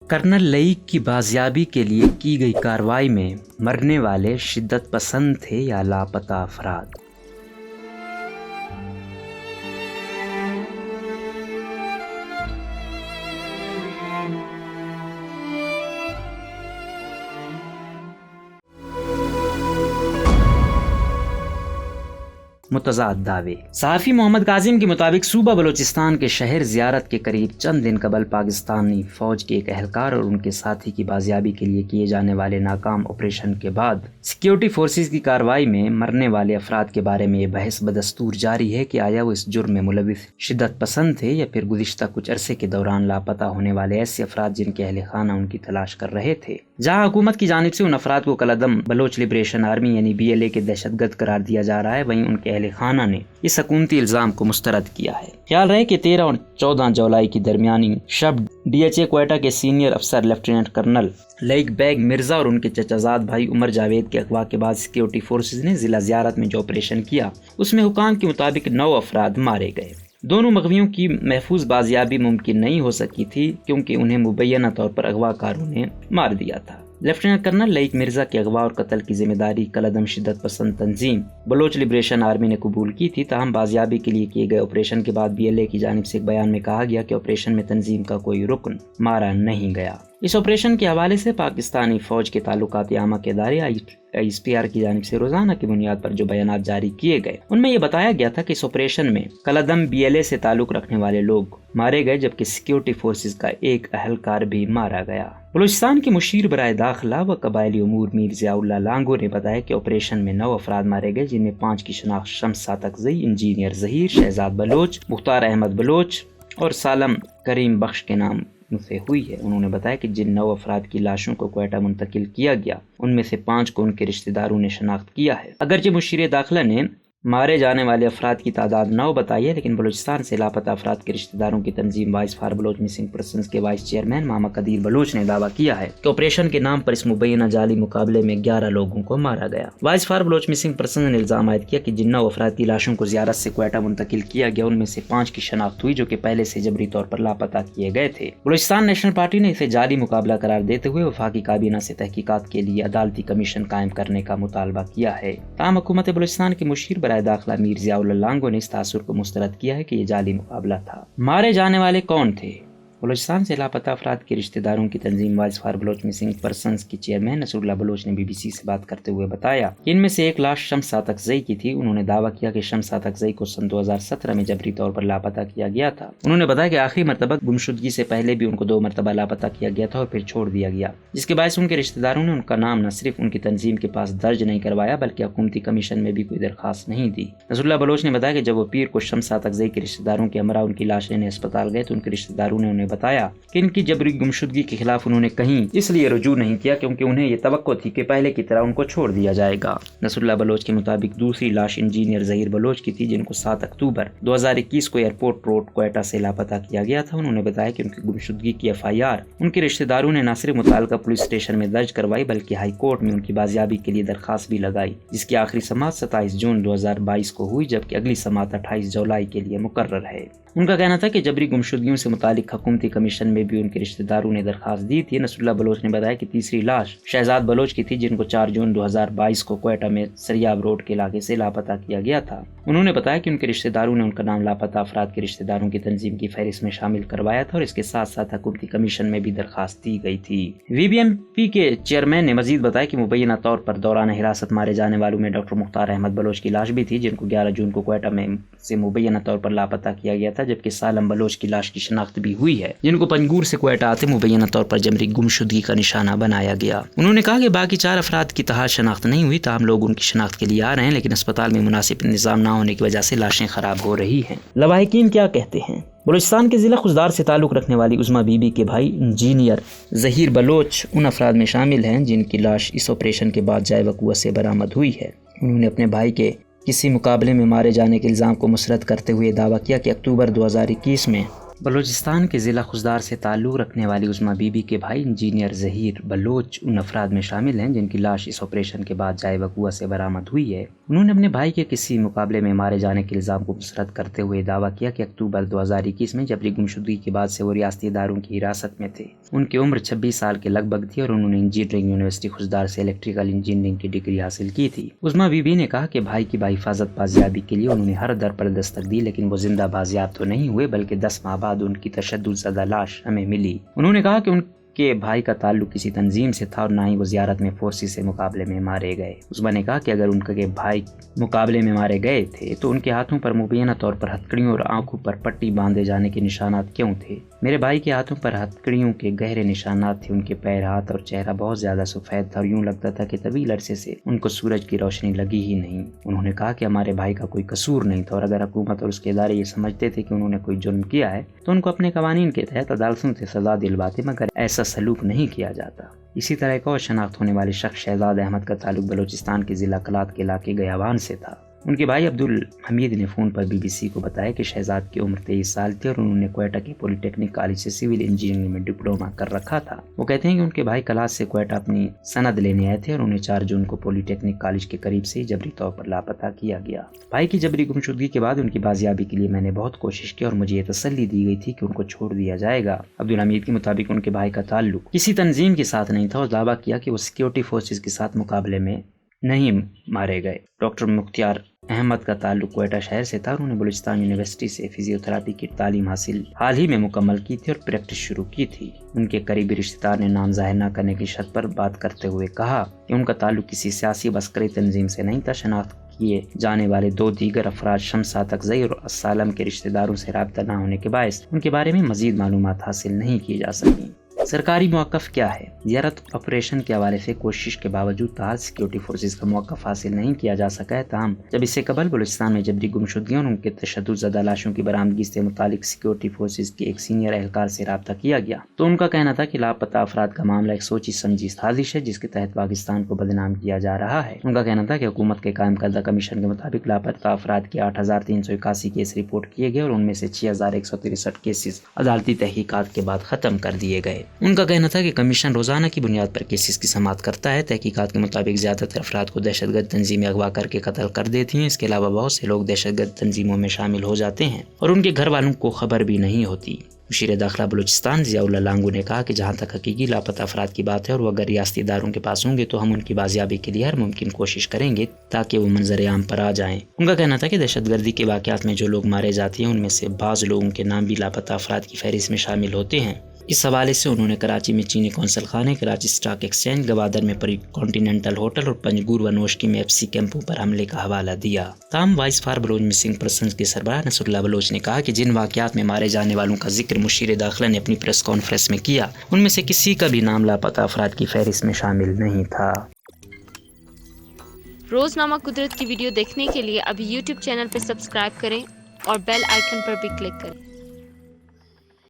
Colonel like کی بازیابی کے لیے کی گئی کارروائی میں مرنے والے شدت پسند تھے یا لاپتہ افراد؟ متضاد دعوے۔ صحافی محمد کاظم کے مطابق صوبہ بلوچستان کے شہر زیارت کے قریب چند دن قبل پاکستانی فوج کے ایک اہلکار اور ان کے ساتھی کی بازیابی کے لیے کیے جانے والے ناکام آپریشن کے بعد سیکیورٹی فورسز کی کارروائی میں مرنے والے افراد کے بارے میں یہ بحث بدستور جاری ہے کہ آیا وہ اس جرم میں ملوث شدت پسند تھے یا پھر گزشتہ کچھ عرصے کے دوران لاپتہ ہونے والے ایسے افراد جن کے اہل خانہ ان کی تلاش کر رہے تھے، جہاں حکومت کی جانب سے ان افراد کو کالعدم بلوچ لبریشن آرمی یعنی BLA کے دہشت گرد قرار دیا جا رہا ہے، وہیں ان کے اہل خانہ نے اس حکومتی الزام کو مسترد کیا ہے۔ خیال رہے کہ 13 اور 14 جولائی کی درمیانی شب DHA کوئٹہ کے سینئر افسر لیفٹیننٹ کرنل لئیک بیگ مرزا اور ان کے چچا زاد بھائی عمر جاوید کے اغوا کے بعد سیکیورٹی فورسز نے ضلع زیارت میں جو آپریشن کیا اس میں حکام کے مطابق 9 افراد مارے گئے۔ دونوں مغویوں کی محفوظ بازیابی ممکن نہیں ہو سکی تھی کیونکہ انہیں مبینہ طور پر اغوا کاروں نے مار دیا تھا۔ لیفٹیننٹ کرنل لئیک مرزا کے اغوا اور قتل کی ذمہ داری کالعدم شدت پسند تنظیم بلوچ لبریشن آرمی نے قبول کی تھی، تاہم بازیابی کے لیے کیے گئے آپریشن کے بعد BLA کی جانب سے ایک بیان میں کہا گیا کہ آپریشن میں تنظیم کا کوئی رکن مارا نہیں گیا۔ اس آپریشن کے حوالے سے پاکستانی فوج کے تعلقات عامہ کے ادارے ISPR کی جانب سے روزانہ کی بنیاد پر جو بیانات جاری کیے گئے ان میں یہ بتایا گیا تھا کہ اس آپریشن میں کالعدم BLA سے تعلق رکھنے والے لوگ مارے گئے، جبکہ سیکیورٹی فورسز کا ایک اہلکار بھی مارا گیا۔ بلوچستان کے مشیر برائے داخلہ و قبائلی امور میر ضیاء اللہ لانگو نے بتایا کہ آپریشن میں 9 افراد مارے گئے، جن میں 5 کی شناخت شمس ساتکزئی، انجینئر ظہیر، شہزاد بلوچ، مختار احمد بلوچ اور سالم کریم بخش کے نام سے ہوئی ہے۔ انہوں نے بتایا کہ جن 9 افراد کی لاشوں کو کوئٹہ منتقل کیا گیا ان میں سے 5 کو ان کے رشتہ داروں نے شناخت کیا ہے۔ اگرچہ مشیر داخلہ نے مارے جانے والے افراد کی تعداد 9 بتائی ہے، لیکن بلوچستان سے لاپتہ افراد کے رشتہ داروں کی تنظیم voice for Baloch missing persons کے وائس چیئرمین ماما قدیر بلوچ نے دعویٰ کیا ہے کہ آپریشن کے نام پر اس مبینہ جعلی مقابلے میں 11 لوگوں کو مارا گیا۔ Voice for Baloch missing persons نے الزام عائد کیا کہ جن 9 افراد کی لاشوں کو زیارت سے کوئٹہ منتقل کیا گیا ان میں سے 5 کی شناخت ہوئی جو کہ پہلے سے جبری طور پر لاپتہ کیے گئے تھے۔ بلوچستان نیشنل پارٹی نے اسے جعلی مقابلہ قرار دیتے ہوئے وفاقی کابینہ سے تحقیقات کے لیے عدالتی کمیشن قائم کرنے کا مطالبہ کیا ہے، تاہم حکومت بلوچستان کے مشیر برائے داخلہ میر ضیاء اللہ لانگو نے اس تاثر کو مسترد کیا ہے کہ یہ جعلی مقابلہ تھا۔ مارے جانے والے کون تھے؟ بلوچستان سے لاپتہ افراد کے رشتہ داروں کی تنظیم voice for Baloch missing persons کی چیئرمین نصر اللہ بلوچ نے BBC سے بات کرتے ہوئے بتایا کہ ان میں سے ایک لاش شمس ساتکزئی کی تھی۔ انہوں نے دعویٰ کیا کہ شمس ساتکزئی کو سن 2017 میں جبری طور پر لاپتہ کیا گیا تھا۔ انہوں نے بتایا کہ آخری مرتبہ گمشدگی سے پہلے بھی ان کو 2 مرتبہ لاپتہ کیا گیا تھا اور پھر چھوڑ دیا گیا، جس کے باعث ان کے رشتہ داروں نے ان کا نام نہ صرف ان کی تنظیم کے پاس درج نہیں کروایا بلکہ حکومتی کمیشن میں بھی کوئی درخواست نہیں دی۔ نصر اللہ بلوچ نے بتایا کہ جب وہ پیر کو شمس ساتکزئی کے رشتہ داروں کے ہمراہ ان کی لاش لینے اسپتال گئے تو ان کے رشتہ داروں نے انہیں بتایا کہ ان کی جبری گمشدگی کے خلاف انہوں نے کہیں اس لیے رجوع نہیں کیا کیونکہ انہیں یہ توقع تھی کہ پہلے کی طرح ان کو چھوڑ دیا جائے گا۔ نصر اللہ بلوچ کے مطابق دوسری لاش انجینئر ظہیر بلوچ کی تھی جن کو 7 اکتوبر 2021 کو ایئرپورٹ روڈ کوئٹہ سے لاپتہ کیا گیا تھا۔ انہوں نے بتایا کہ ان کی گمشدگی کی FIR ان کے رشتہ داروں نے نہ صرف متعلقہ پولیس اسٹیشن میں درج کروائی بلکہ ہائی کورٹ میں ان کی بازیابی کے لیے درخواست بھی لگائی، جس کی آخری سماعت 27 جون 2022 کو ہوئی، جبکہ اگلی سماعت 28 جولائی کے لیے مقرر ہے۔ ان کا کہنا تھا کہ جبری گمشدگیوں سے متعلق حکومتی کمیشن میں بھی ان کے رشتہ داروں نے درخواست دی تھی۔ نصر اللہ بلوچ نے بتایا کہ تیسری لاش شہزاد بلوچ کی تھی جن کو 4 جون 2022 کو کوئٹہ میں سریاب روڈ کے علاقے سے لاپتہ کیا گیا تھا۔ انہوں نے بتایا کہ ان کے رشتہ داروں نے ان کا نام لاپتہ افراد کے رشتہ داروں کی تنظیم کی فہرست میں شامل کروایا تھا اور اس کے ساتھ ساتھ حکومتی کمیشن میں بھی درخواست دی گئی تھی۔ VBMP کے چیئرمین نے مزید بتایا کہ مبینہ طور پر دوران حراست مارے جانے والوں میں ڈاکٹر مختار احمد بلوچ کی لاش بھی تھی جن کو 11 جون کو کوئٹہ میں سے مبینہ طور پر لاپتہ کیا گیا تھا، جبکہ سالم بلوچ کی لاش کی شناخت بھی ہوئی ہے جن کو پنجگور سے کوئٹہ آتے مبینہ طور پر جبری گمشدگی کا نشانہ بنایا گیا۔ انہوں نے کہا کہ باقی 4 افراد کی تاحال شناخت نہیں ہوئی، تاہم لوگ ان کی شناخت کے لیے آ رہے ہیں، لیکن اسپتال میں مناسب انتظام نہ ہونے کی وجہ سے لاشیں خراب ہو رہی ہیں۔ لواحقین کیا کہتے ہیں؟ بلوچستان کے ضلع خضدار سے تعلق رکھنے والی عظما بی بی کے بھائی انجینئر ظہیر بلوچ ان افراد میں شامل ہیں جن کی لاش اس آپریشن کے بعد جائے وقوع سے برآمد ہوئی ہے۔ انہوں نے اپنے بھائی کے کسی مقابلے میں مارے جانے کے الزام کو مسترد کرتے ہوئے دعویٰ کیا کہ اکتوبر 2021 میں بلوچستان کے ضلع خضدار سے تعلق رکھنے والی عظمیٰ بی بی کے بھائی انجینئر ظہیر بلوچ ان افراد میں شامل ہیں جن کی لاش اس آپریشن کے بعد جائے وقوع سے برآمد ہوئی ہے۔ انہوں نے اپنے بھائی کے کسی مقابلے میں مارے جانے کے الزام کو مسترد کرتے ہوئے دعویٰ کیا کہ اکتوبر 2021 میں جبری گمشدگی کے بعد سے وہ ریاستی اداروں کی حراست میں تھے۔ ان کی عمر 26 سال کے لگ بھگ تھی اور انہوں نے انجینئرنگ یونیورسٹی خضدار سے الیکٹریکل انجینئرنگ کی ڈگری حاصل کی تھی۔ عظمیٰ بی بی نے کہا کہ بھائی کی بحفاظت بازیابی کے لیے انہوں نے ہر در پر دستک دی، لیکن وہ زندہ بازیاب تو نہیں ہوئے بلکہ 10 ماہ بعد ان کی تشدد زدہ لاش ہمیں ملی۔ انہوں نے کہا کہ ان کے بھائی کا تعلق کسی تنظیم سے تھا اور نہ ہی وہ زیارت میں فورسز سے مقابلے میں مارے گئے۔ عظمیٰ نے کہا کہ اگر ان کے بھائی مقابلے میں مارے گئے تھے تو ان کے ہاتھوں پر مبینہ طور پر ہتھکڑیوں اور آنکھوں پر پٹی باندھے جانے کے نشانات کیوں تھے؟ میرے بھائی کے ہاتھوں پر ہتھکڑیوں کے گہرے نشانات تھے، ان کے پیر، ہاتھ اور چہرہ بہت زیادہ سفید تھا اور یوں لگتا تھا کہ طویل عرصے سے ان کو سورج کی روشنی لگی ہی نہیں۔ انہوں نے کہا کہ ہمارے بھائی کا کوئی قصور نہیں تھا اور اگر حکومت اور اس کے ادارے یہ سمجھتے تھے کہ انہوں نے کوئی جرم کیا ہے تو ان کو اپنے قوانین کے تحت عدالتوں سے سزا دلواتے، مگر ایسا سلوک نہیں کیا جاتا۔ اسی طرح ایک اور شناخت ہونے والے شخص شہزاد احمد کا تعلق بلوچستان کے ضلع کلات کے علاقے گیاوان سے تھا۔ ان کے بھائی عبدالحمید نے فون پر BBC کو بتایا کہ شہزاد کی عمر 23 سال تھی اور انہوں نے کوئٹہ کے پولی ٹیکنک کالج سے سول انجینئرنگ میں ڈپلوما کر رکھا تھا۔ وہ کہتے ہیں کہ ان کے بھائی کلاس سے کوئٹہ اپنی سند لینے آئے تھے اور انہیں 4 جون کو پولی ٹیکنک کالج کے قریب سے جبری طور پر لاپتہ کیا گیا۔ بھائی کی جبری گمشدگی کے بعد ان کی بازیابی کے لیے میں نے بہت کوشش کی اور مجھے یہ تسلی دی گئی تھی کہ ان کو چھوڑ دیا جائے گا۔ عبدالحمید کے مطابق ان کے بھائی کا تعلق کسی تنظیم کے ساتھ نہیں تھا اور دعویٰ کیا کہ وہ سیکیورٹی فورسز کے ساتھ مقابلے میں نہیں مارے گئے۔ ڈاکٹر مختار احمد کا تعلق کوئٹہ شہر سے تھا اور انہوں نے بلوچستان یونیورسٹی سے فزیوتھراپی کی تعلیم حال ہی میں مکمل کی تھی اور پریکٹس شروع کی تھی۔ ان کے قریبی رشتہ دار نے نام ظاہر نہ کرنے کی شرط پر بات کرتے ہوئے کہا کہ ان کا تعلق کسی سیاسی بسکری تنظیم سے نہیں تھا۔ شناخت کیے جانے والے 2 دیگر افراد شمس تقزئی اور السالم کے رشتہ داروں سے رابطہ نہ ہونے کے باعث ان کے بارے میں مزید معلومات حاصل نہیں کی جا سکیں۔ سرکاری موقف کیا ہے؟ زیارت آپریشن کے حوالے سے کوشش کے باوجود تاحال سیکیورٹی فورسز کا موقف حاصل نہیں کیا جا سکا ہے۔ تاہم جب اس سے قبل بلوچستان میں جبری گمشدگیوں اور ان کے تشدد زدہ لاشوں کی برآمدگی سے متعلق سیکیورٹی فورسز کے ایک سینئر اہلکار سے رابطہ کیا گیا تو ان کا کہنا تھا کہ لاپتہ افراد کا معاملہ ایک سوچی سمجھی سازش ہے جس کے تحت پاکستان کو بدنام کیا جا رہا ہے۔ ان کا کہنا تھا کہ حکومت کے قائم کردہ کمیشن کے مطابق لاپتہ افراد کے 8,381 کیس رپورٹ کیے گئے اور ان میں سے 6,163 کیسز عدالتی تحقیقات کے بعد ختم کر دیے گئے۔ ان کا کہنا تھا کہ کمیشن روزانہ کی بنیاد پر کیسز کی سماعت کرتا ہے۔ تحقیقات کے مطابق زیادہ تر افراد کو دہشت گرد تنظیمیں اغوا کر کے قتل کر دیتی ہیں۔ اس کے علاوہ بہت سے لوگ دہشت گرد تنظیموں میں شامل ہو جاتے ہیں اور ان کے گھر والوں کو خبر بھی نہیں ہوتی۔ مشیر داخلہ بلوچستان ضیاء اللہ لانگو نے کہا کہ جہاں تک حقیقی لاپتہ افراد کی بات ہے اور وہ اگر ریاستی اداروں کے پاس ہوں گے تو ہم ان کی بازیابی کے لیے ہر ممکن کوشش کریں گے تاکہ وہ منظر عام پر آ جائیں۔ ان کا کہنا تھا کہ دہشت گردی کے واقعات میں جو لوگ مارے جاتے ہیں ان میں سے بعض لوگوں کے نام بھی لاپتہ افراد کی فہرست میں شامل ہوتے ہیں۔ اس حوالے سے انہوں نے کراچی میں چینی قونصل خانے، کراچی اسٹاک ایکسچینج، گوادر میں پری کانٹیننٹل ہوٹل اور پنجگور و نوشکی میں FC کیمپوں پر حملے کا حوالہ دیا۔ تاہم voice for Baloch missing persons کے سربراہ نصر اللہ بلوچ نے کہا کہ جن واقعات میں مارے جانے والوں کا ذکر مشیر داخلہ نے اپنی پریس کانفرنس میں کیا ان میں سے کسی کا بھی نام لاپتہ افراد کی فہرست میں شامل نہیں تھا۔ روزنامہ قدرت کی ویڈیو دیکھنے کے لیے ابھی YouTube چینل پر سبسکرائب کریں اور بیل آئیکن پر بھی کلک کریں۔